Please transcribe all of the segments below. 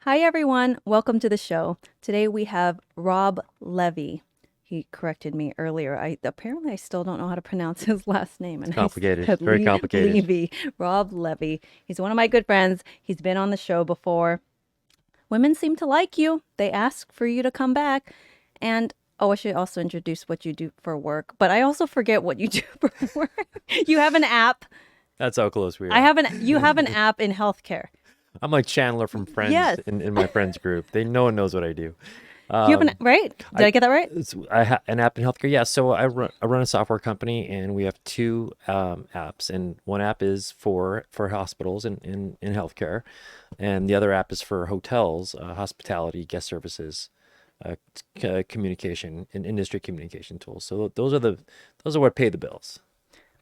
Hi, everyone. Welcome to the show. Today we have Rob Levy. He corrected me earlier. I still don't know how to pronounce his last name, It's and I complicated. said Very complicated. Levy. Rob Levy. He's one of my good friends. He's been on the show before. Women seem to like you. They ask for you to come back. And I should also introduce what you do for work. But I also forget what you do for work. You have an app. That's how close we I are. have an. You have an app in healthcare. I'm like Chandler from Friends Yes. in my friends group. No one knows what I do. You have an right? Did I get that right? I have an app in healthcare. Yeah, so I run a software company, and we have two apps. And one app is for hospitals in healthcare, and the other app is for hotels, hospitality, guest services, communication, and industry communication tools. So those are what pay the bills.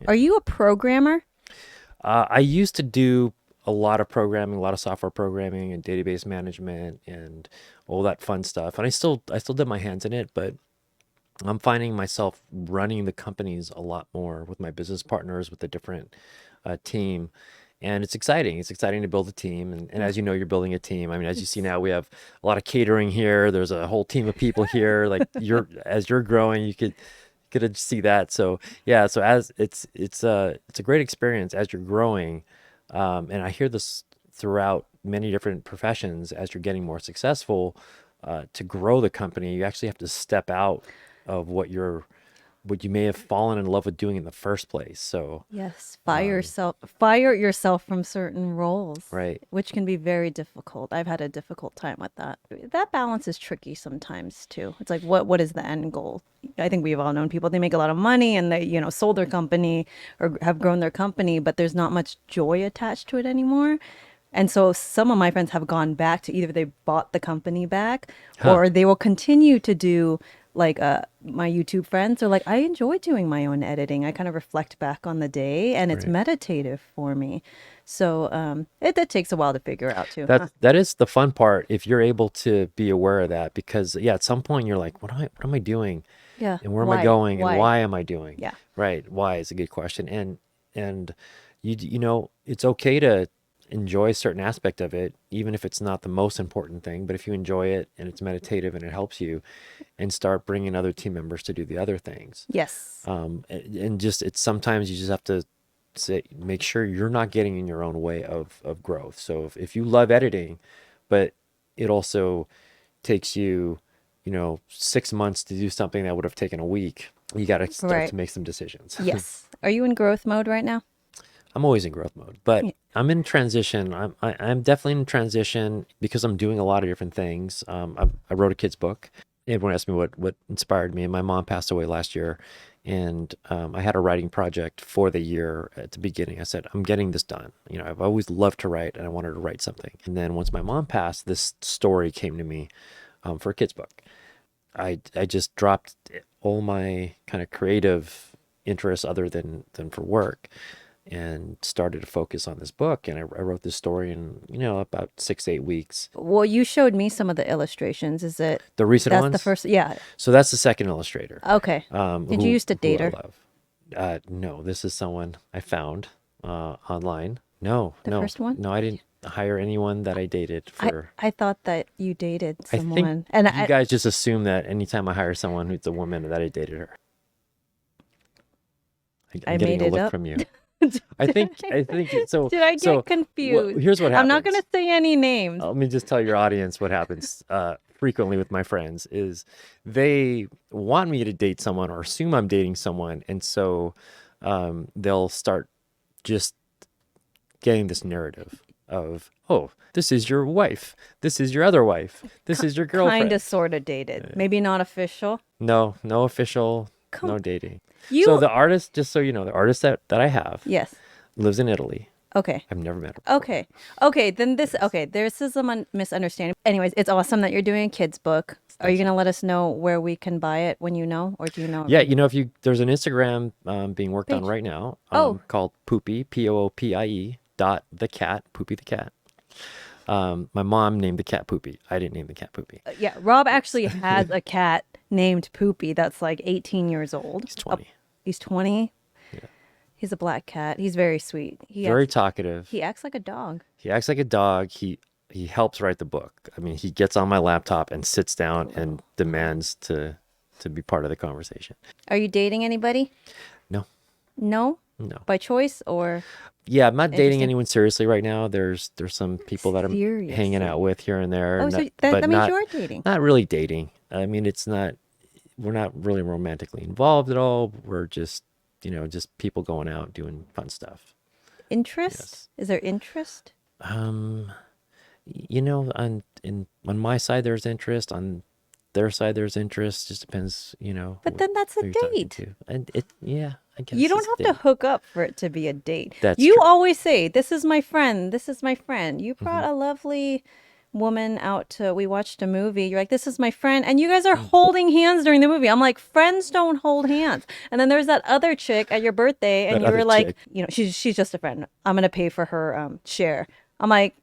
Are you a programmer? I used to do a lot of programming, a lot of software programming and database management and all that fun stuff. And I still did my hands in it, but I'm finding myself running the companies a lot more with my business partners, with a different team. And it's exciting. It's exciting to build a team. And as you know, you're building a team. I mean, as you see now, we have a lot of catering here. There's a whole team of people here. Like as you're growing, you could see that. So yeah, so as it's a great experience as you're growing. And I hear this throughout many different professions. As you're getting more successful, to grow the company, you actually have to step out of what you may have fallen in love with doing in the first place. So, Yes, fire yourself from certain roles, right. which can be very difficult. I've had a difficult time with that. That balance is tricky sometimes too. It's like what is the end goal? I think we've all known people, they make a lot of money and they, sold their company or have grown their company, but there's not much joy attached to it anymore. And so some of my friends have gone back to either they bought the company back Huh. or they will continue to do like my YouTube friends are like, I enjoy doing my own editing. I kind of reflect back on the day and it's Right. meditative for me. So that takes a while to figure out too. Huh? That is the fun part if you're able to be aware of that, because yeah, at some point you're like, what am I doing? Yeah. And where am I Why? going and Why? why am I doing? Yeah. Right. Why is a good question. And it's okay to enjoy a certain aspect of it, even if it's not the most important thing. But if you enjoy it and it's meditative and it helps you, and start bringing other team members to do the other things. Yes. And just it's sometimes you just have to make sure you're not getting in your own way of growth. So if you love editing, but it also takes you 6 months to do something that would have taken a week, you got to start Right. to make some decisions. Yes. Are you in growth mode right now? I'm always in growth mode, but Yeah. I'm in transition. I'm definitely in transition because I'm doing a lot of different things. I wrote a kid's book. Everyone asked me what inspired me, and my mom passed away last year, and I had a writing project for the year at the beginning. I said, I'm getting this done. I've always loved to write, and I wanted to write something. And then once my mom passed, this story came to me for a kid's book. I just dropped all my kind of creative interests other than for work, and started to focus on this book. And I wrote this story in about 6 to 8 weeks. Well, you showed me some of the illustrations. Is it The recent that's the ones. first? Yeah. So that's the second illustrator, Okay. Did you who used to who date I her? love. No, this is someone I found online. No, The no, first one? no. I didn't hire anyone that I dated I for. I thought that you dated I think someone, and you guys just assume that anytime I hire someone who's a woman that I dated her. I'm I getting made a it look up. from you. Did I think so. I get So confused? here's what I'm not gonna happens. say any names. Let me just tell your audience what happens frequently with my friends is they want me to date someone or assume I'm dating someone, and so they'll start just getting this narrative of, oh, this is your wife, this is your other wife, this is your Kind of, girlfriend. sort of dated. Maybe not official. No, no official, Come, no dating. So you. the artist, just so you know, the artist that I have Yes. lives in Italy. Okay. I've never met her before. Okay. Okay. Then this. Yes. Okay. This is a misunderstanding. Anyways, it's awesome that you're doing a kids book. Are you Thank you. gonna let us know where we can buy it when you know, or do you know? Yeah, if you there's an Instagram being worked on Page. right now Oh, called Poopy, Poopie dot the cat, Poopy the cat. My mom named the cat Poopy. I didn't name the cat Poopy. yeah. Rob actually has a cat named Poopy that's like 18 years old. He's 20. He's 20. Yeah. He's a black cat. He's very sweet. Very talkative. He acts like a dog. He acts like a dog. He he helps write the book. I mean, he gets on my laptop and sits down and demands to be part of the conversation. Are you dating anybody? No, No? no. By choice or Yeah, I'm not dating interesting? anyone seriously right now. There's some people that I'm hanging out Seriously. with here and there, Oh, so that, but that means you're dating. not really dating. I mean, we're not really romantically involved at all. We're just, just people going out doing fun stuff. Interest? Yes. Is there interest? Um, on my side there's interest, on their side there's interest. Just depends, But then that's a who you're talking date. to. And yeah, I You guess don't it's a have to date. hook up for it to be a date. That's You true. always say, "This is my friend. This is my friend." You Hmm. brought a lovely woman out to, we watched a movie. You're like, "This is my friend." And you guys are holding hands during the movie. I'm like, "Friends don't hold hands." And then there's that other chick at your birthday and That you other were like, chick. she's just a friend. I'm going to pay for her share. I'm like,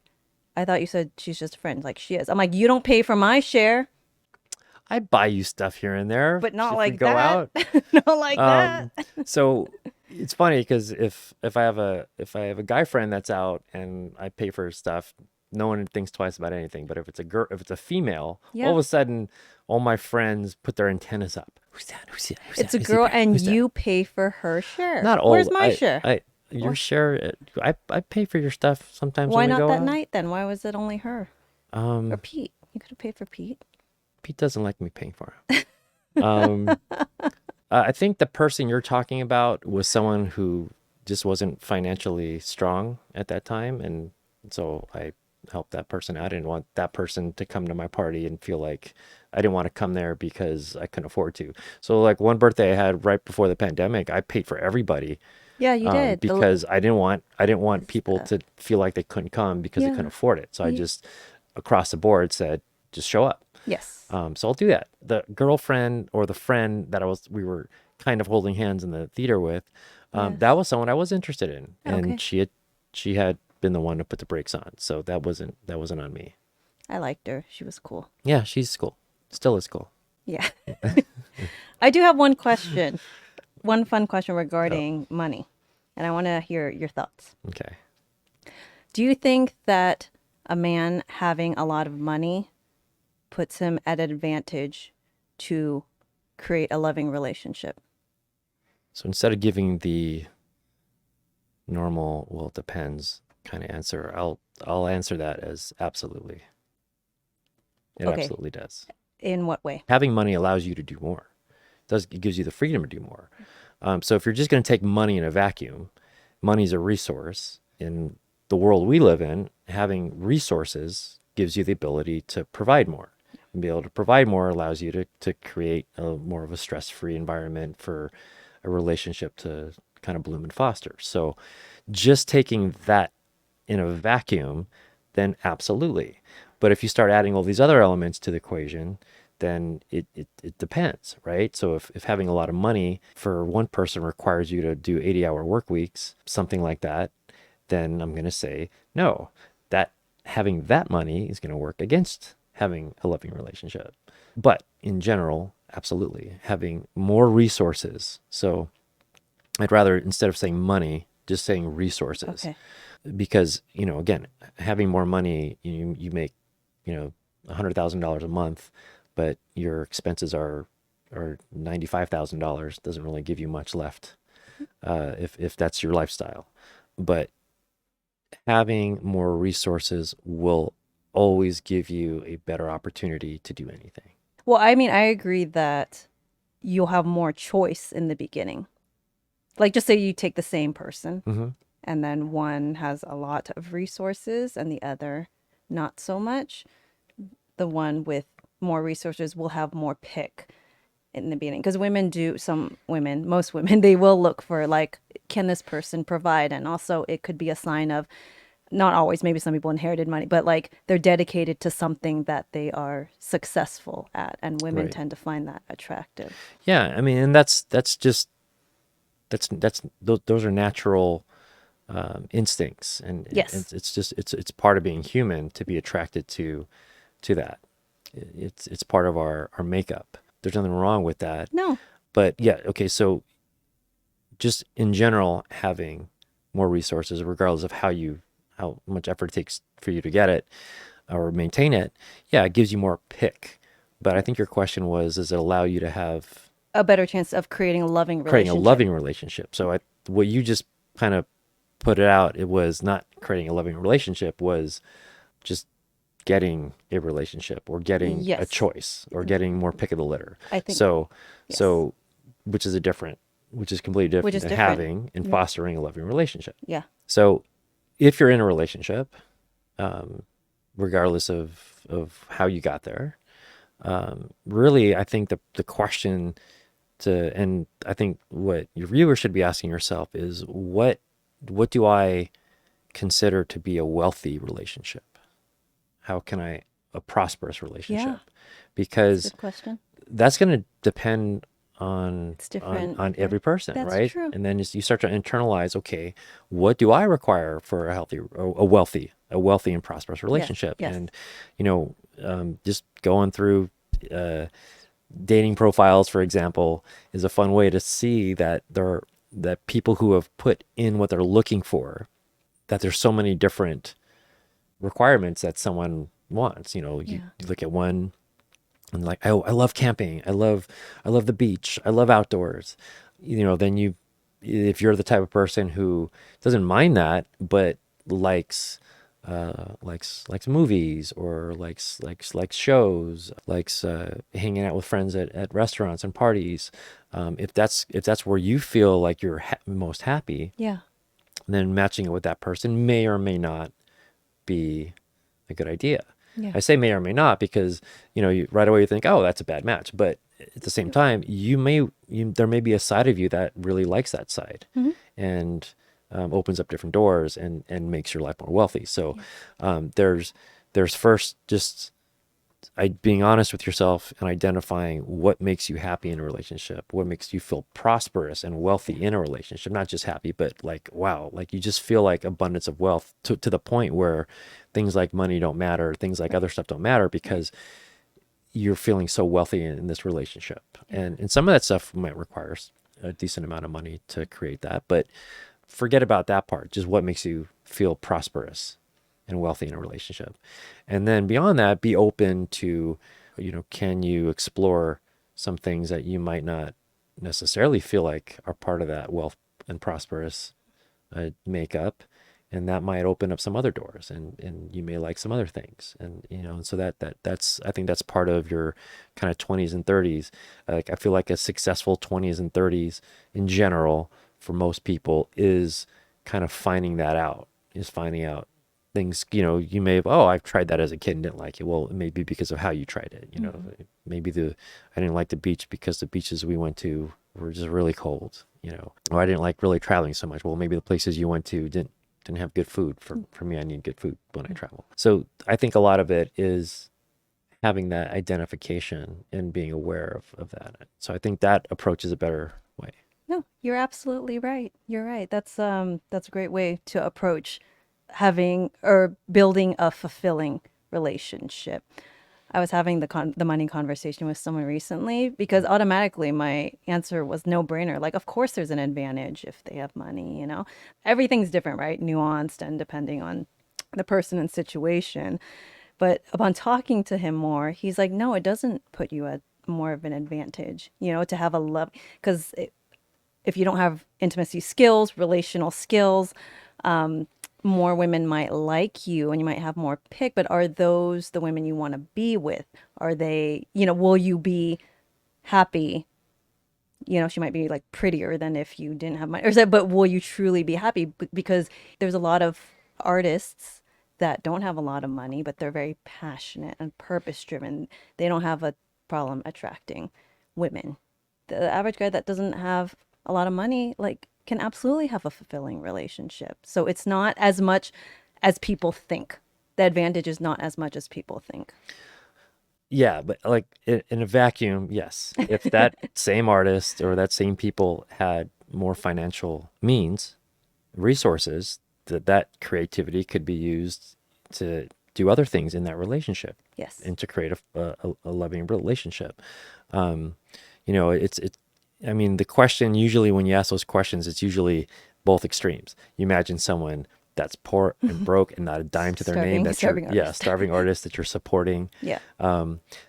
"I thought you said she's just a friend." Like, "She is." I'm like, "You don't pay for my share." I buy you stuff here and there But not if we like go that. out. Not like that. Um, so it's funny because if I have a guy friend that's out and I pay for his stuff, no one thinks twice about anything. But if it's a girl, if it's a female, all Yeah. of a sudden, all my friends put their antennas up. Who's that? Who's that? Who's It's that? a Is he girl back? and Who's that? you pay for her share. Not Where's all. my share? Your Wh- share. I pay for your stuff sometimes when Why we not go that out. night then? Why was it only her? Or Um, Pete? You could have paid for Pete. Pete doesn't like me paying for him. Um, I think the person you're talking about was someone who just wasn't financially strong at that time. And so I helped that person out. I didn't want that person to come to my party and feel like I didn't want to come there because I couldn't afford to. So, like one birthday I had right before the pandemic, I paid for everybody Yeah, you did. because I didn't want people The to feel like they couldn't come because they couldn't yeah. afford it. So I You, just across the board said, just show up. yes. So I'll do that. The girlfriend or the friend that we were kind of holding hands in the theater with, that Yes. was someone I was interested in, and Okay. she had been the one to put the brakes on, so that wasn't on me. I liked her. She was cool. Yeah, she's cool, still is cool. Yeah. I do have one question. One fun question Oh, regarding money. And I want to hear your thoughts. okay. Do you think that a man having a lot of money puts him at an advantage to create a loving relationship? So instead of giving the normal, well, it depends kind of answer, I'll answer that as absolutely. It Okay. absolutely does. In what way? Having money allows you to do more. It gives you the freedom to do more. So if you're just going to take money in a vacuum, money's a resource. In the world we live in, having resources gives you the ability to provide more. And be able to provide more allows you to create more of a stress-free environment for a relationship to kind of bloom and foster. So just taking that in a vacuum, then absolutely. But if you start adding all these other elements to the equation, then it depends, right? So if having a lot of money for one person requires you to do 80-hour work weeks, something like that, then I'm going to say, no, that having that money is going to work against having a loving relationship. But in general, absolutely, having more resources. So I'd rather, instead of saying money, just saying resources, Okay. because again, having more money, you make $100,000 a month, but your expenses are $95,000. Doesn't really give you much left, if that's your lifestyle. But having more resources will always give you a better opportunity to do anything. Well, I mean, I agree that you'll have more choice in the beginning. Like, just say you take the same person, Hmm. and then one has a lot of resources and the other not so much. The one with more resources will have more pick in the beginning, because women do, some women, most women, they will look for, like, can this person provide? And also it could be a sign of, not always, maybe some people inherited money, but like they're dedicated to something that they are successful at, and women Right. tend to find that attractive. Yeah. I mean, and that's just those are natural instincts, and Yes. it's just it's part of being human to be attracted to that. It's part of our makeup. There's nothing wrong with that. No. But yeah, okay, so just in general, having more resources, regardless of how much effort it takes for you to get it, or maintain it, yeah, it gives you more pick. But I think your question was, does it allow you to have A better chance of creating a loving creating a relationship. loving relationship? So what you just kind of put it out, it was not creating a loving relationship, was just getting a relationship or getting a Yes, choice or getting more pick of the litter. I think So, yes, so, which is a different, which is completely which different is than different. having and fostering a loving relationship. Yeah, So if you're in a relationship, regardless of how you got there, really, I think the question and I think what your viewer should be asking yourself is what do I consider to be a wealthy relationship? How can I a prosperous yeah, relationship? it's a Because good question. that's going to depend on It's different on for every person, that's right? true. And then you start to internalize, okay, what do I require for a healthy, a wealthy and prosperous Yes, relationship? yes, And just going through uh, dating profiles, for example, is a fun way to see that people who have put in what they're looking for, that there's so many different requirements that someone wants. yeah, You look at one and like, oh, I love camping. I love the beach. I love outdoors. Then if you're the type of person who doesn't mind that, but likes, likes movies or likes shows, likes hanging out with friends at restaurants and parties. If that's where you feel like you're most happy, yeah, then matching it with that person may or may not be a good idea. yeah. I say may or may not because right away you think, oh, that's a bad match, but at the same time, there may be a side of you that really likes that side, Hmm. and opens up different doors and makes your life more wealthy. So Yeah, there's first just being honest with yourself and identifying what makes you happy in a relationship, what makes you feel prosperous and wealthy yeah, in a relationship, not just happy, but like, wow, like you just feel like abundance of wealth to the point where things like money don't matter, things like other right, stuff don't matter right. because you're feeling so wealthy in this relationship. Yeah, And some of that stuff might require a decent amount of money to create that, but forget about that part, just what makes you feel prosperous and wealthy in a relationship. And then beyond that, be open to, can you explore some things that you might not necessarily feel like are part of that wealth and prosperous makeup. And that might open up some other doors, and you may like some other things. And, so that's, I think that's part of your kind of 20s and 30s. Like, I feel like a successful 20s and 30s in general for most people is kind of finding that out, is finding out things, you may have, oh, I've tried that as a kid and didn't like it. Well, it may be because of how you tried it. hmm, Maybe I didn't like the beach because the beaches we went to were just really cold, or I didn't like really traveling so much. Well, maybe the places you went to didn't have good food. For me, I need good food when I travel. So I think a lot of it is having that identification and being aware of that. So I think that approach is a better way. no, you're absolutely right. You're right. That's a great way to approach having or building a fulfilling relationship. I was having the money conversation with someone recently because automatically my answer was no brainer. Like, of course, there's an advantage if they have money. Everything's different, right? Nuanced and depending on the person and situation. But upon talking to him more, he's like, no, it doesn't put you at more of an advantage. To have a love because if you don't have intimacy skills, relational skills, more women might like you and you might have more pick, but are those the women you want to be with? Are they, will you be happy? She might be like prettier than if you didn't have money. But will you truly be happy? Because there's a lot of artists that don't have a lot of money, but they're very passionate and purpose driven. They don't have a problem attracting women. The average guy that doesn't have a lot of money, like, can absolutely have a fulfilling relationship. So it's not as much as people think. The advantage is not as much as people think. Yeah, but like in a vacuum, yes. If that same artist or that same people had more financial means, resources, that creativity could be used to do other things in that relationship Yes. and to create a loving relationship. Um, it's I mean, the question usually when you ask those questions, it's usually both extremes. You imagine someone that's poor and broke and not a dime to their name, that Starving artist. starving artist that you're supporting, Yeah.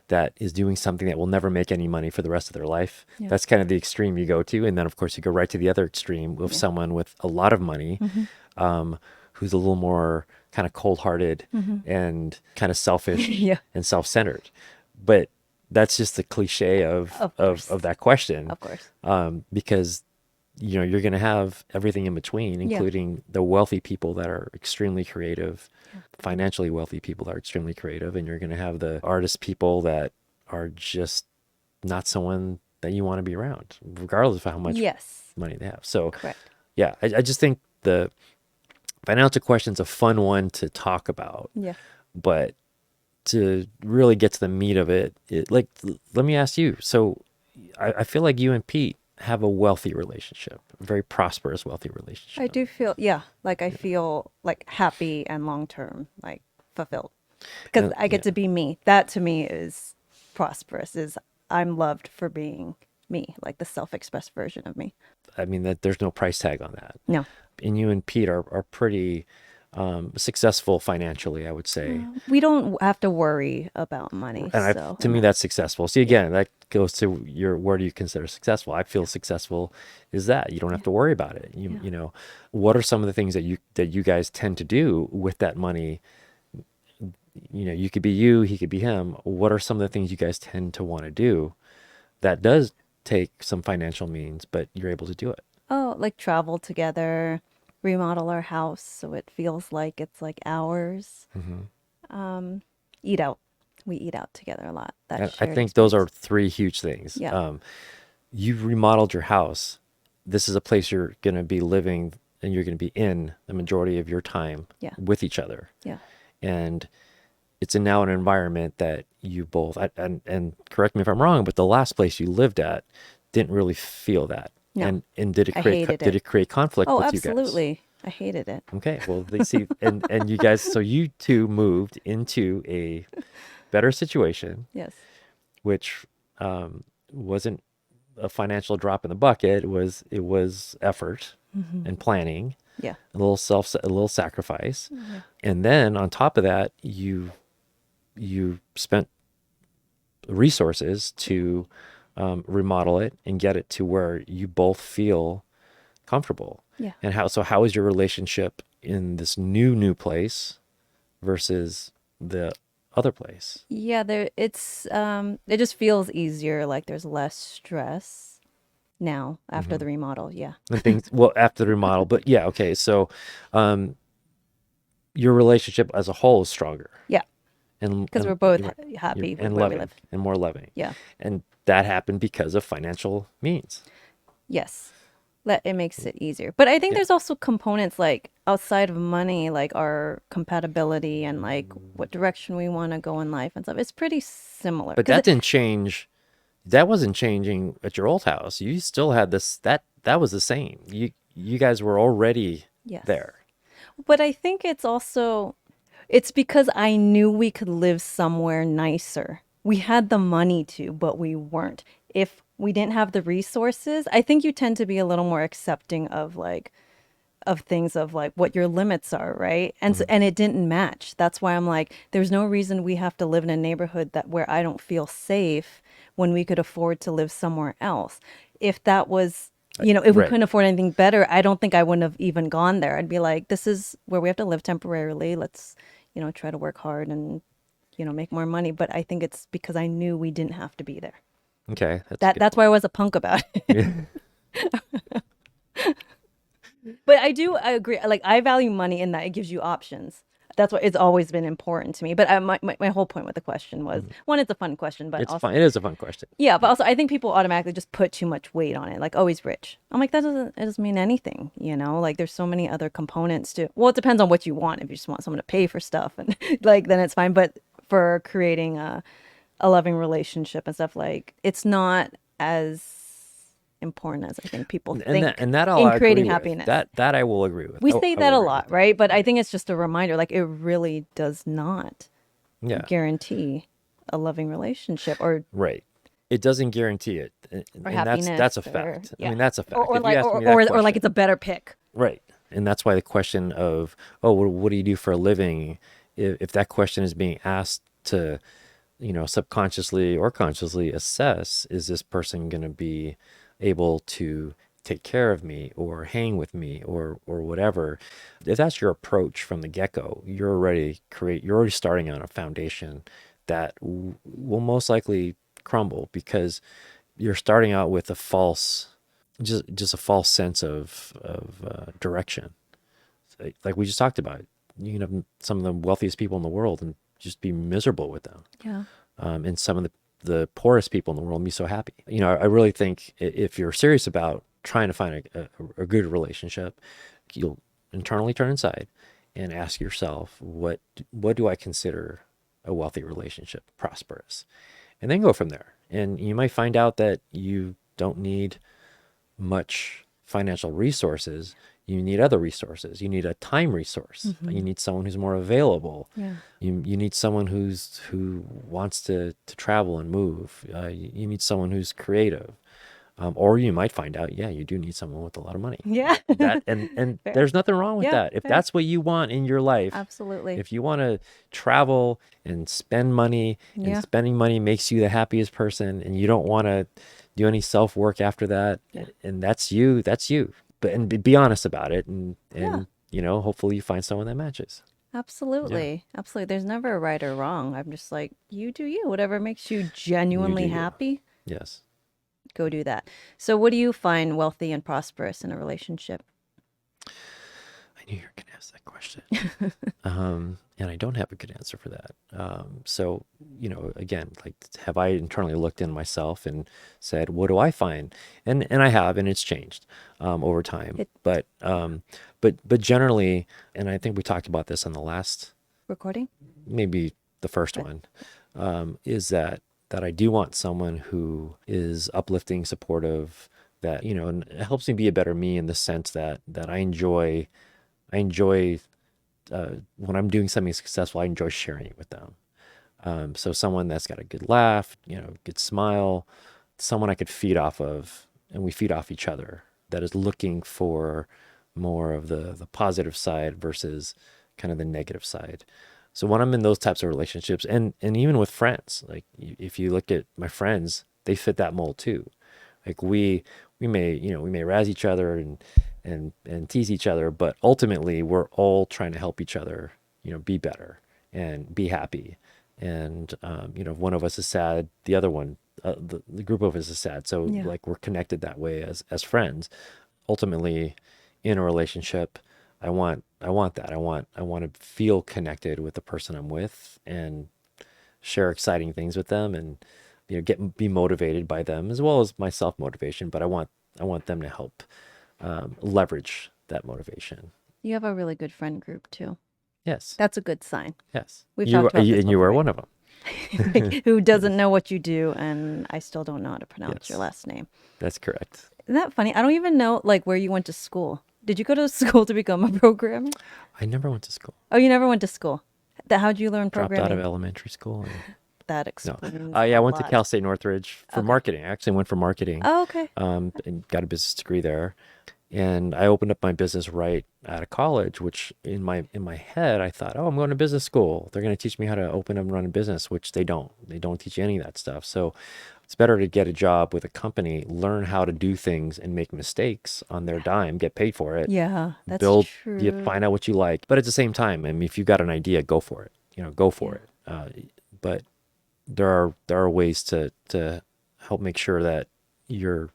that is doing something that will never make any money for the rest of their life. Yeah. That's kind of the extreme you go to. And then, of course, you go right to the other extreme with someone with a lot of money, who's a little more kind of cold-hearted and kind of selfish Yeah. and self-centered. But that's just the cliche of course. of that question, Of course. because you're going to have everything in between, Yeah. including the wealthy people that are extremely creative, financially wealthy people that are extremely creative, and you're going to have the artist people that are just not someone that you want to be around, regardless of how much Yes. money they have. So, Correct. yeah, I just think the financial question's a fun one to talk about, Yeah. but to really get to the meat of it, like, let me ask you. So, I feel like you and Pete have a wealthy relationship, a very prosperous, wealthy relationship. I do feel, yeah, like I feel like happy and long term, like fulfilled, because I get to be me. That to me is prosperous. Is I'm loved for being me, like the self-expressed version of me. I mean, that there's no price tag on that. No, And you and Pete are pretty successful financially, I would say. we don't have to worry about money. And So to me, that's successful. See, again, that goes to your, where do you consider successful? I feel successful is that you don't have to worry about it. You know, what are some of the things that you guys tend to do with that money? You know, you could be you, he could be him. What are some of the things you guys tend to want to do that does take some financial means, but you're able to do it? oh, like travel together, remodel our house so it feels like it's like ours. Eat out. We eat out together a lot. That And I shared think those are experience. three huge things. Yeah. You've remodeled your house. This is a place you're going to be living and you're going to be in the majority of your time Yeah. with each other. Yeah. And it's now an environment that you both, and correct me if I'm wrong, but the last place you lived at didn't really feel that. No. And did it I create, hated did it. it create conflict Oh, with you guys? absolutely. I hated it. Okay. Well, they see, and you guys, so you two moved into a better situation, Yes. which wasn't a financial drop in the bucket. It was effort and planning, Yeah. a little sacrifice, and then on top of that, you spent resources to remodel it and get it to where you both feel comfortable. Yeah. And how is your relationship in this new place versus the other place? Yeah, it just feels easier, like there's less stress now after the remodel. Yeah. And things, well, after the remodel, but yeah, okay. So, your relationship as a whole is stronger, Yeah. and Because we're both you're happy with and where we loving live. and more loving, Yeah. and that happened because of financial means. Yes. That it makes it easier. But I think Yeah. there's also components like outside of money, like our compatibility and like what direction we want to go in life and stuff. It's pretty similar. But 'Cause that didn't change. That wasn't changing at your old house. You still had this. That was the same. You guys were already Yes. there. But I think it's because I knew we could live somewhere nicer. We had the money to, but we weren't. If we didn't have the resources, I think you tend to be a little more accepting of like of things of like what your limits are, right? And so, and it didn't match. That's why I'm like, there's no reason we have to live in a neighborhood that where I don't feel safe when we could afford to live somewhere else. If that was, if we Right. couldn't afford anything better, I don't think I wouldn't have even gone there. I'd be like, this is where we have to live temporarily. Let's, try to work hard and, make more money. But I think it's because I knew we didn't have to be there. Okay, that's a That good that's why I was a punk about it. point. But I agree. Like I value money in that it gives you options. That's what it's always been important to me. But my whole point with the question was one, it's a fun question, but It's also fun. It is a fun question. yeah, but also I think people automatically just put too much weight on it. Like, oh, he's rich. I'm like, it doesn't mean anything, Like there's so many other components to well, it depends on what you want. If you just want someone to pay for stuff and like then it's fine. But for creating a loving relationship and stuff, like it's not as important as I think people think And that I'll in agree creating with. happiness. That I will agree with. We I say will that a agree lot, with right? But I think it's just a reminder, like it really does not that. Yeah. guarantee a loving relationship or Right. It doesn't guarantee it, and happiness that's a or fact. I yeah. mean, that's a fact. Or If you like ask me that or like question- it's a better pick. right. And that's why the question of, oh, what do you do for a living? If that question is being asked to, subconsciously or consciously assess, is this person going to be able to take care of me or hang with me or whatever? If that's your approach from the get-go, you're already starting on a foundation that will most likely crumble, because you're starting out with a false, just a false sense of direction. Like we just talked about, you can have some of the wealthiest people in the world and just be miserable with them, Yeah. and some of the poorest people in the world and be so happy. I really think if you're serious about trying to find a good relationship, you'll internally turn inside and ask yourself, what do I consider a wealthy relationship, prosperous? And then go from there. And you might find out that you don't need much financial resources. You need other resources. You need a time resource. You need someone who's more available. Yeah. You need someone who wants to travel and move. You need someone who's creative. Or you might find out, yeah, you do need someone with a lot of money. Yeah. And Fair. there's nothing wrong with Yeah, that. If fair. that's what you want in your life, Absolutely. if you want to travel and spend money, and Yeah. spending money makes you the happiest person, and you don't want to do any self work after that, Yeah. and that's you, that's you. But and be honest about it, and Yeah. hopefully you find someone that matches. Yeah, Absolutely. Absolutely. There's never a right or wrong. I'm just like, you do you. Whatever makes you you do genuinely you. happy, Yes. go do that. So, what do you find wealthy and prosperous in a relationship? I knew you were going to ask that question. And I don't have a good answer for that. So, again, like, have I internally looked in myself and said, what do I find? And I have, and it's changed over time. Hit But generally, and I think we talked about this on the last, recording? maybe the first But one, is that I do want someone who is uplifting, supportive, that, and it helps me be a better me, in the sense that I enjoy when I'm doing something successful, I enjoy sharing it with them. So someone that's got a good laugh, good smile, someone I could feed off of, and we feed off each other, that is looking for more of the positive side versus kind of the negative side. So when I'm in those types of relationships, and even with friends, like, if you look at my friends, they fit that mold too. Like, we may razz each other and tease each other, but ultimately we're all trying to help each other, be better and be happy. And if one of us is sad, the other one, the group of us is sad. So, yeah. like, we're connected that way as friends. Ultimately, in a relationship, I want that. I want to feel connected with the person I'm with, and share exciting things with them, and be motivated by them, as well as my self motivation. But I want them to help leverage that motivation. You have a really good friend group too. Yes, That's a good sign. yes. We've talked about this And you are before. one of them. Like, who doesn't Yes, know what you do, and I still don't know how to pronounce your yes, last name. that's correct. Isn't that funny? I don't even know like where you went to school. Did you go to school to become a programmer? I never went to school. Oh, you never went to school. How'd you learn Dropped out of programming? elementary school, and That no. explains Yeah, a I went to lot. Cal State Northridge for Okay. marketing. I actually went for marketing, Oh, okay. and got a business degree there. And I opened up my business right out of college, which in my head I thought, oh, I'm going to business school. They're going to teach me how to open up and run a business, which they don't. They don't teach you any of that stuff. So it's better to get a job with a company, learn how to do things and make mistakes on their dime, get paid for it, Yeah, that's build, you true. find out what you like. But at the same time, I mean, if you've got an idea, go for it. Go for Yeah. it. But there are ways to help make sure that you're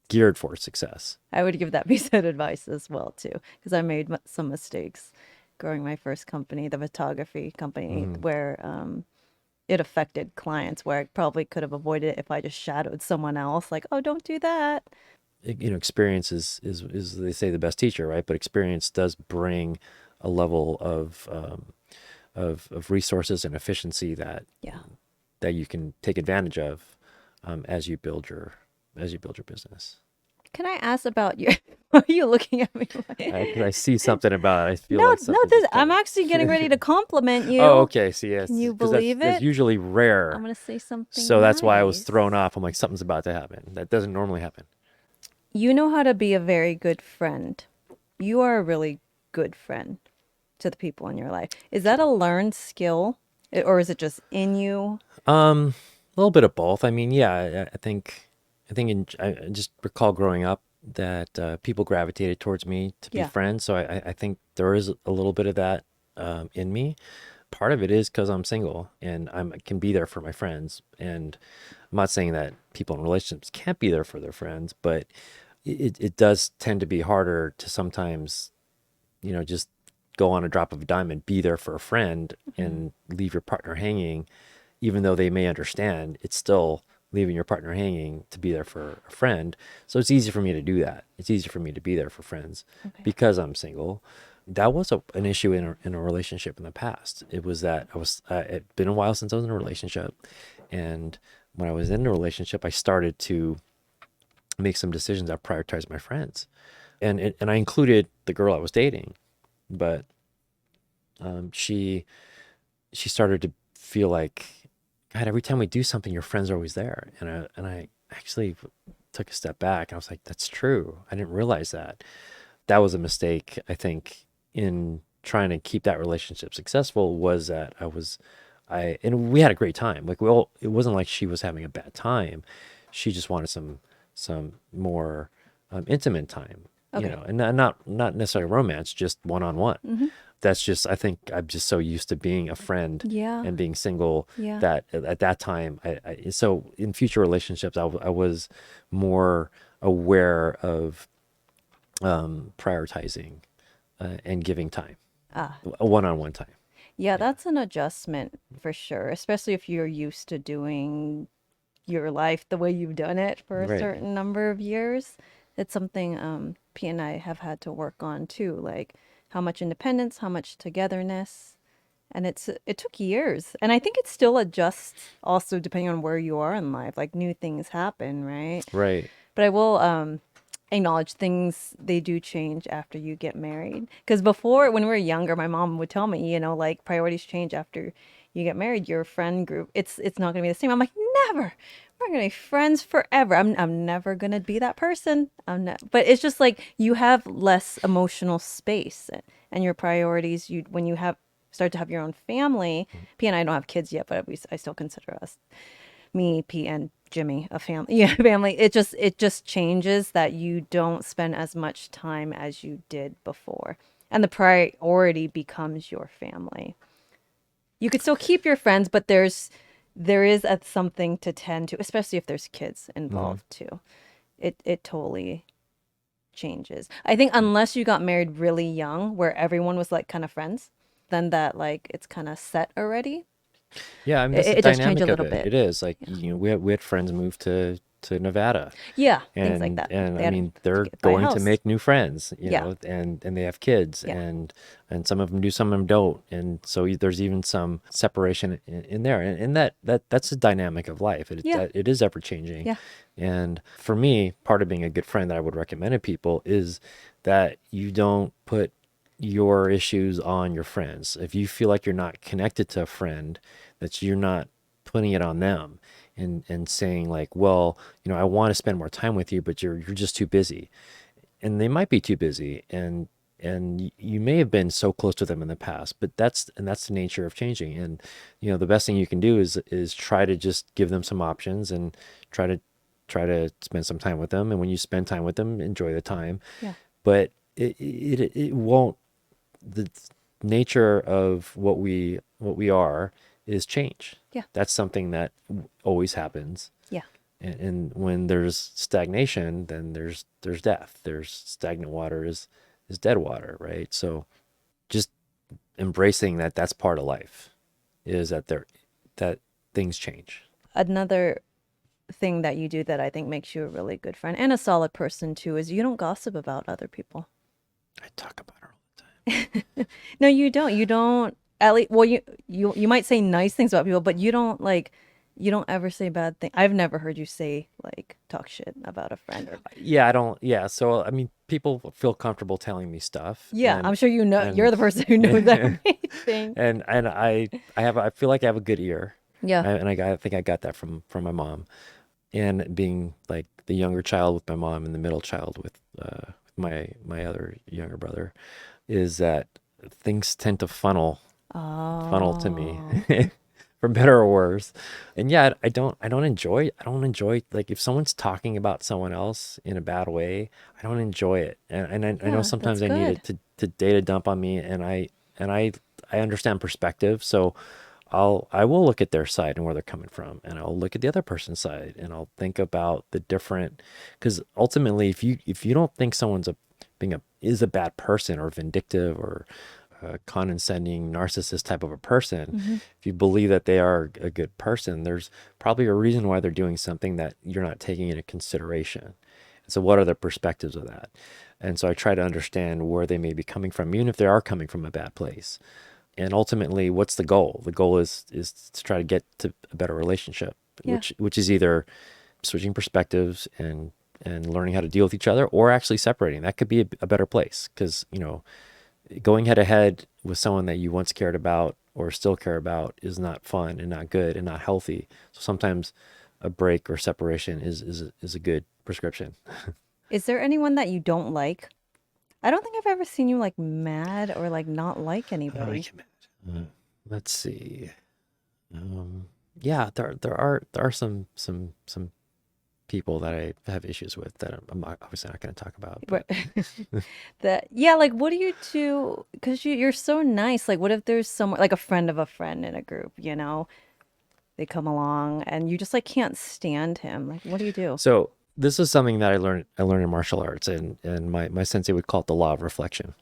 geared for success. I would give that piece of advice as well too, because I made some mistakes growing my first company, the photography company, Mhm. where it affected clients where I probably could have avoided it if I just shadowed someone else, like, oh, don't do that. Experience is they say the best teacher, right? But experience does bring a level of resources and efficiency Yeah. that you can take advantage of, as you build your business. Can I ask about your? Are you looking at me? Because I see something about it, I feel No, like no. something's This just I'm coming. actually getting ready to compliment Oh, you. okay. So Can yes, you because that's believe that's it? usually I'm rare. gonna say So something that's why I was thrown nice. off. I'm like, something's about to happen. That doesn't normally happen. You know how to be a very good friend. you are a really good friend to the people in your life. Is that a learned skill, or is it just in you? A little bit of both. I mean, yeah, I just recall growing up that people gravitated towards me to be Yeah. friends. So I think there is a little bit of that in me. Part of it is because I'm single and I can be there for my friends. And I'm not saying that people in relationships can't be there for their friends, but it does tend to be harder to sometimes, just go on a drop of a dime and be there for a friend Mhm. and leave your partner hanging, even though they may understand. It's still leaving your partner hanging to be there for a friend. So it's easy for me to do that. It's easy for me to be there for friends Okay. because I'm single. That was an issue in a relationship in the past. It was that it'd been a while since I was in a relationship. And when I was in a relationship, I started to make some decisions that prioritized my friends. And I included the girl I was dating, but she started to feel like, God, every time we do something, your friends are always there. And I actually took a step back. I was like, that's true. I didn't realize that. That was a mistake, I think, in trying to keep that relationship successful. Was that and we had a great time. Like it wasn't like she was having a bad time. She just wanted some more intimate time, Okay. and not necessarily romance, just one on one. Hmm. That's just, I think I'm just so used to being a friend Yeah. and being single Yeah. that at that time, so in future relationships, I was more aware of prioritizing and giving time, Ah, a one-on-one time. yeah, Yeah. that's an adjustment for sure, especially if you're used to doing your life the way you've done it for a Right. certain number of years. It's something P and I have had to work on too, like how much independence, how much togetherness. And it took years. And I think it still adjusts also depending on where you are in life. Like new things happen, right? Right. But I will acknowledge things they do change after you get married. Because before, when we were younger, my mom would tell me, like priorities change after you get married. Your friend group, it's not gonna be the same. I'm like, never. We're gonna be friends forever. I'm never gonna be that person. But it's just like you have less emotional space and your priorities. You when you have start to have your own family. P and I don't have kids yet, but I still consider us me, P, and Jimmy a family. Yeah, family. It just changes that you don't spend as much time as you did before, and the priority becomes your family. You could still keep your friends, but there is something to tend to, especially if there's kids Hmm. involved too. It totally changes. I think unless you got married really young, where everyone was like kind of friends, then that like it's kind of set already. Yeah, I mean, that's the It does change a dynamic of little it. bit. It is like, Yeah. we had friends move to Nevada, Yeah, things like and that. and They I had mean, to they're buy a going to house. make new friends, Yeah, and they have kids, yeah, and some of them do, some of them don't, and so there's even some separation in there, and that's the dynamic of life. yeah, It is ever changing, yeah, and for me, part of being a good friend that I would recommend to people is that you don't put your issues on your friends. If you feel like you're not connected to a friend, that you're not putting it on them and saying like, well, I want to spend more time with you, but you're just too busy. And they might be too busy, and you may have been so close to them in the past, but that's the nature of changing. And the best thing you can do is try to just give them some options and try to spend some time with them. And when you spend time with them, enjoy the time. yeah, But it won't, the nature of what we are is change. yeah, That's something that always happens. yeah. And when there's stagnation, then there's death. There's stagnant water is dead water, right? So just embracing that that's part of life, is that things change. Another thing that you do that I think makes you a really good friend and a solid person too is you don't gossip about other people. I talk about her all the time. No, you don't. You don't. At least, well, you might say nice things about people, but you don't ever say bad things. I've never heard you say like talk shit about a friend or Yeah, I don't. Yeah, so I mean, people feel comfortable telling me stuff, yeah. and I'm sure you're and the person who knows everything. and I feel like I have a good ear, Yeah. I think I got that from my mom, and being like the younger child with my mom and the middle child with my other younger brother, is that things tend to funnel to me Oh, for better or worse. And yeah, I don't enjoy like if someone's talking about someone else in a bad way, I don't enjoy it. And I know yeah, that's sometimes I need good. it to data dump on me, and I understand perspective. So I will look at their side and where they're coming from, and I'll look at the other person's side, and I'll think about the different, because ultimately if you don't think someone's is a bad person or vindictive or a condescending narcissist type of a person, Hmm. if you believe that they are a good person, there's probably a reason why they're doing something that you're not taking into consideration. So what are the perspectives of that? And so I try to understand where they may be coming from, even if they are coming from a bad place. And ultimately, what's the goal? The goal is to try to get to a better relationship, Yeah. which is either switching perspectives and learning how to deal with each other, or actually separating. That could be a better place, because going head to head with someone that you once cared about or still care about is not fun and not good and not healthy. So sometimes a break or separation is a good prescription. Is there anyone that you don't like? I don't think I've ever seen you like mad or like not like I don't anybody. like him. Let's see. Um, yeah, there are some people that I have issues with that I'm obviously not going to talk about, Right. but That, yeah, like what do you do? Because you're so nice. Like, what if there's someone like a friend of a friend in a group, you know? They come along and you just like can't stand him. Like, what do you do? so this is something that I learned in martial arts, and my sensei would call it the law of reflection.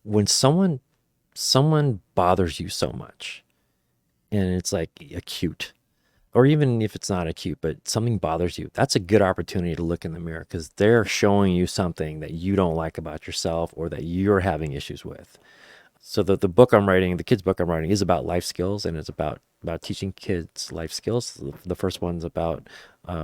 When someone bothers you so much, and it's like acute, or even if it's not acute, but something bothers you, that's a good opportunity to look in the mirror, because they're showing you something that you don't like about yourself or that you're having issues with. So the book I'm writing, the kids book I'm writing, is about life skills, and it's about teaching kids life skills. The first one's about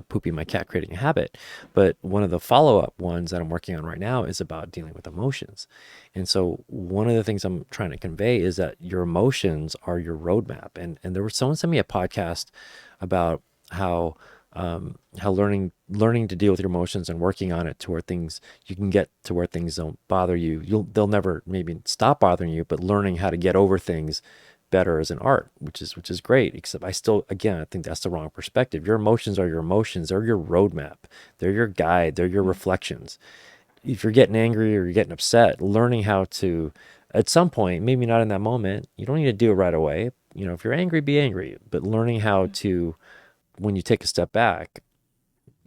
pooping my cat, creating a habit, but one of the follow-up ones that I'm working on right now is about dealing with emotions. And so one of the things I'm trying to convey is that your emotions are your roadmap. And there was someone sent me a podcast about how how learning to deal with your emotions and working on it to where things you can get to where things don't bother you. They'll never maybe stop bothering you, but learning how to get over things better as an art, which is great. Except I think that's the wrong perspective. Your emotions are your emotions. They're your roadmap. They're your guide. They're your reflections. If you're getting angry or you're getting upset, learning how to, at some point, maybe not in that moment, you don't need to do it right away. If you're angry, be angry, but learning how to, when you take a step back,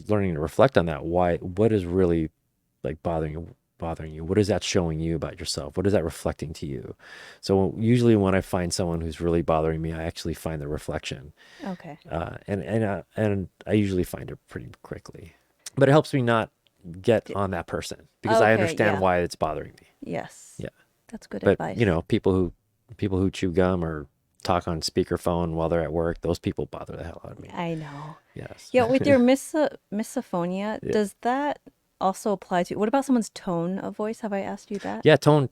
learning to reflect on that. What is really like bothering you? What is that showing you about yourself? What is that reflecting to you? So usually when I find someone who's really bothering me, I actually find the reflection, Okay. and I usually find it pretty quickly. But it helps me not get D- on that person, because I Okay, understand yeah. why it's bothering me. Yes. Yeah. That's good But advice. people who chew gum or talk on speakerphone while they're at work, those people bother the hell out of me. I know. Yes. Yeah, with your misophonia, Yeah. does that also apply to what about someone's tone of voice? Have I asked you that? Yeah, tone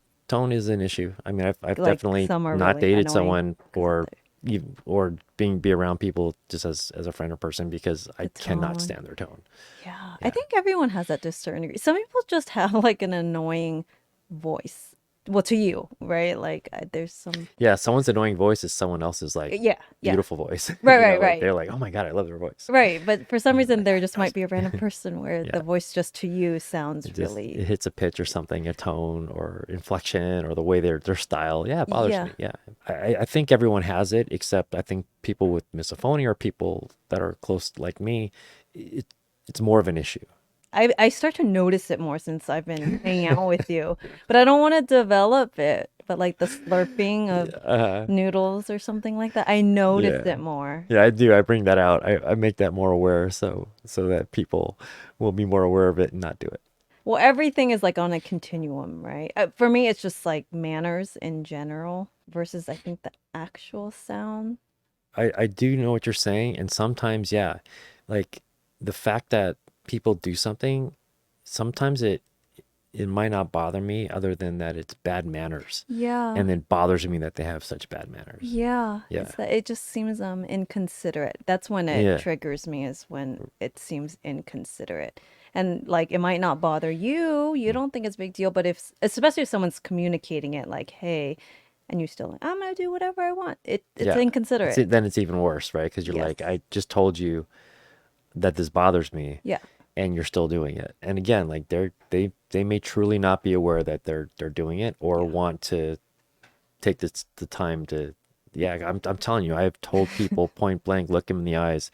is an issue. I mean, I've Like definitely some are not really dated annoying someone, because of or be around people just as a friend or person, because I the cannot tone. stand their tone. Yeah, I Yeah. think everyone has that to a certain degree. Some people just have like an annoying voice. Well, to you, right? Like there's some. Yeah, someone's annoying voice is someone else's like Yeah, yeah. beautiful voice. Right, right, Like right. they're like, "Oh my God, I love their voice." Right, but for some And you're reason like, there "That just annoys might be a random me." person where Yeah. the voice just to you sounds It really. hits a pitch or something, a tone or inflection or the way their style. Yeah, it bothers Yeah. me. Yeah. I think everyone has it, except I think people with misophonia or people that are close like me, it, it's more of an issue. I start to notice it more since I've been hanging out with you, but I don't want to develop it. But like the slurping of Uh, noodles or something like that, I notice yeah. it more. Yeah, I do. I bring that out. I make that more aware, so that people will be more aware of it and not do it. Well, everything is like on a continuum, right? For me, it's just like manners in general versus I think the actual sound. I do know what you're saying, and sometimes, yeah, like the fact that people do something, sometimes it might not bother me other than that it's bad manners, Yeah. and then bothers me that they have such bad manners. Yeah, Yeah. it's that it just seems inconsiderate. That's when it Yeah. triggers me is when it seems inconsiderate. And like it might not bother you, you don't think it's a big deal, but if especially if someone's communicating it like, hey, and you're still like, I'm gonna do whatever I want. It's Yeah. inconsiderate. Then it's even worse, right? Because you're Yes. like, I just told you that this bothers me, Yeah. and you're still doing it. And again, like they may truly not be aware that they're doing it or Yeah. want to take the time to. Yeah, I'm telling you, I've told people point blank, look them in the eyes,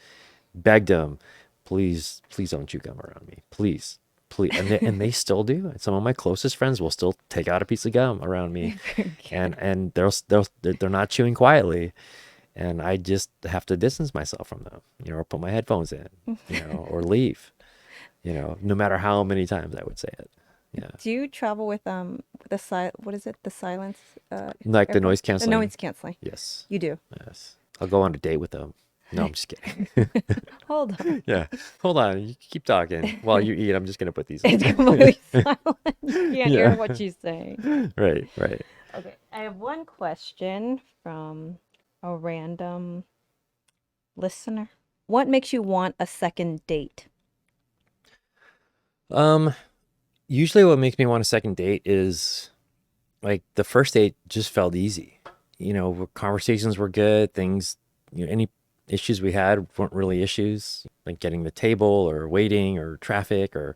begged them, please don't chew gum around me, please, and they still do. Some of my closest friends will still take out a piece of gum around me, Okay. and they're not chewing quietly, and I just have to distance myself from them, or put my headphones in, or leave, no matter how many times I would say it. Yeah, Do you travel with the what is it? The silence like the AirPods? noise The canceling. noise canceling. Yes, You do. yes. I'll go on a date with them. No, I'm just kidding. Hold on. Yeah. Hold on. You keep talking while you eat. I'm just gonna put these It's in. completely silent. You can't hear Yeah. what she's saying. Right. Right. Okay, I have one question from a random listener. What makes you want a second date? Um. Usually, what makes me want a second date is like the first date just felt easy. Conversations were good. Things. Any issues we had weren't really issues. Like getting the table or waiting or traffic or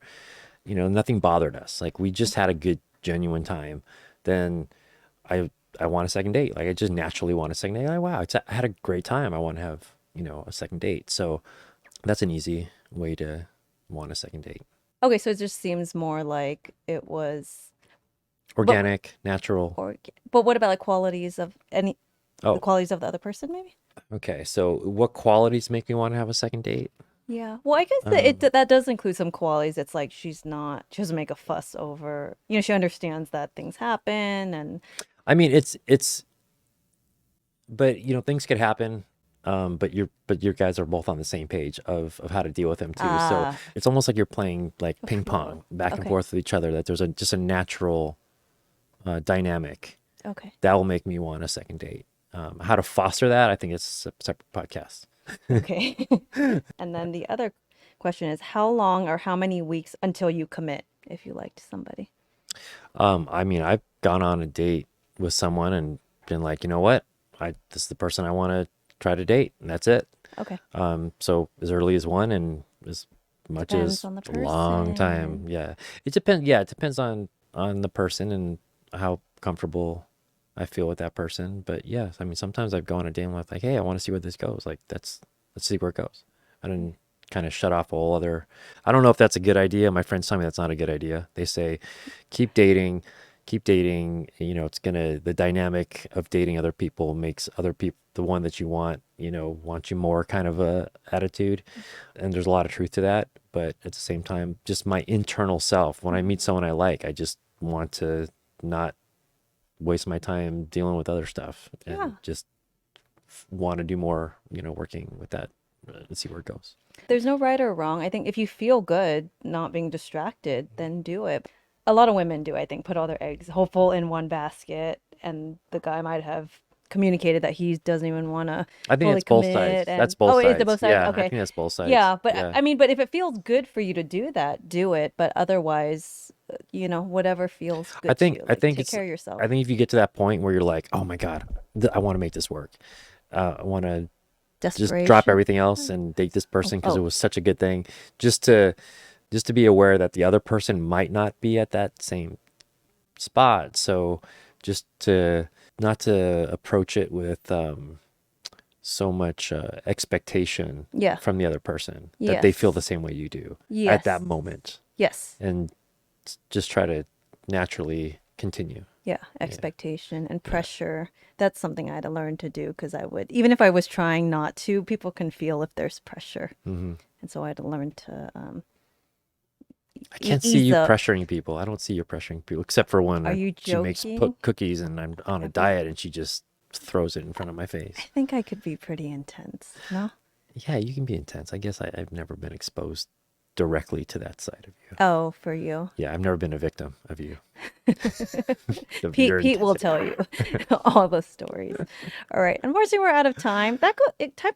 nothing bothered us. Like we just had a good, genuine time. Then I I want a second date. Like I just naturally want a second date. Like, wow, I had a great time. I want to have, a second date. So that's an easy way to want a second date. Okay, so it just seems more like it was, but Organic, natural. or but what about like qualities of the Oh, qualities of the other person maybe? okay. So what qualities make me want to have a second date? Yeah. Well, I guess Um, that does include some qualities. It's like she doesn't make a fuss over, she understands that things happen and I mean, but things could happen. But you guys are both on the same page of how to deal with them too. So ah, it's almost like you're playing like a ping flow. pong back and Okay. forth with each other. That there's just a natural dynamic Okay. that will make me want a second date. How to foster that, I think it's a separate podcast. Okay. And then the other question is how long or how many weeks until you commit if you liked somebody? I mean, I've gone on a date with someone and been like, you know what, this is the person I want to try to date, and that's it. Okay. So as early as one and as much Depends as on the a long time. person. Yeah, it depends. Yeah, it depends on the person and how comfortable I feel with that person. But yeah, I mean, sometimes I've gone on a date and I'm like, hey, I want to see where this goes. Like, let's see where it goes. I didn't kind of shut off all other. I don't know if that's a good idea. My friends tell me that's not a good idea. They say, keep dating, keep dating. It's the dynamic of dating other people makes other people the one that you want you more kind of a attitude. And there's a lot of truth to that. But at the same time, just my internal self, when I meet someone I like, I just want to not waste my time dealing with other stuff Yeah. and just want to do more, working with that and see where it goes. There's no right or wrong. I think if you feel good not being distracted, then do it. A lot of women do, I think, put all their eggs hopeful in one basket, and the guy might have communicated that he doesn't even want to I think fully it's both sides. commit. That's And both oh, is it sides. both sides? Yeah, I Okay. think that's both sides. Yeah, but Yeah. I mean, but if it feels good for you to do that, do it. But otherwise, whatever feels I good to think you, I like think take it's care of yourself. I think if you get to that point where you're like, oh my God, I want to make this work. I want to just drop Desperation. everything else and date this Oh, person because it oh, was such a good thing. Just to be aware that the other person might not be at that same spot. So just to not to approach it with so much expectation yeah. from the other person that they feel the Yes. same way you do at that Yes. moment, Yes. and just try to naturally continue. Yeah, Yeah, expectation and yeah. pressure. That's something I had to learn to do because I would, even if I was trying not to, people can feel if there's pressure. Hmm. And so I had to learn to I can't see ease you up. pressuring people. I don't see you pressuring people except for when Are you she makes joking? cookies and I'm on a Have you? diet and she just throws it in front of my I face. think I could be pretty intense. No? Yeah, you can be intense. I guess I've never been exposed directly to that side of you. Oh, for you. Yeah, I've never been a victim of you. Of Pete your Pete will intensity. tell you all the stories. All right. Unfortunately, we're out of time. Time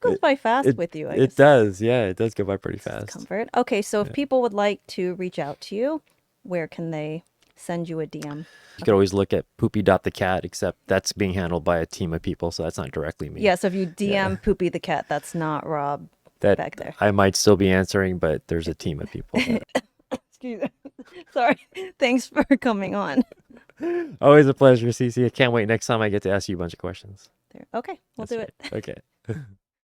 goes It, by fast it with you. I it guess this does. Yeah, it does go by pretty is fast. comfort. Okay, so if Yeah. people would like to reach out to you, where can they send you a DM? You could always look at Poopy dot the cat, except that's being handled by a team of people, so that's not directly me. Yeah, so if you Yeah. DM Poopy the cat, that's not Rob That back there. I might still be answering, but there's a team of people that Excuse me. Sorry. Thanks for coming on. always a pleasure, Cece. I can't wait next time I get to ask you a bunch of questions. There. Okay, we'll That's do right. it. Okay.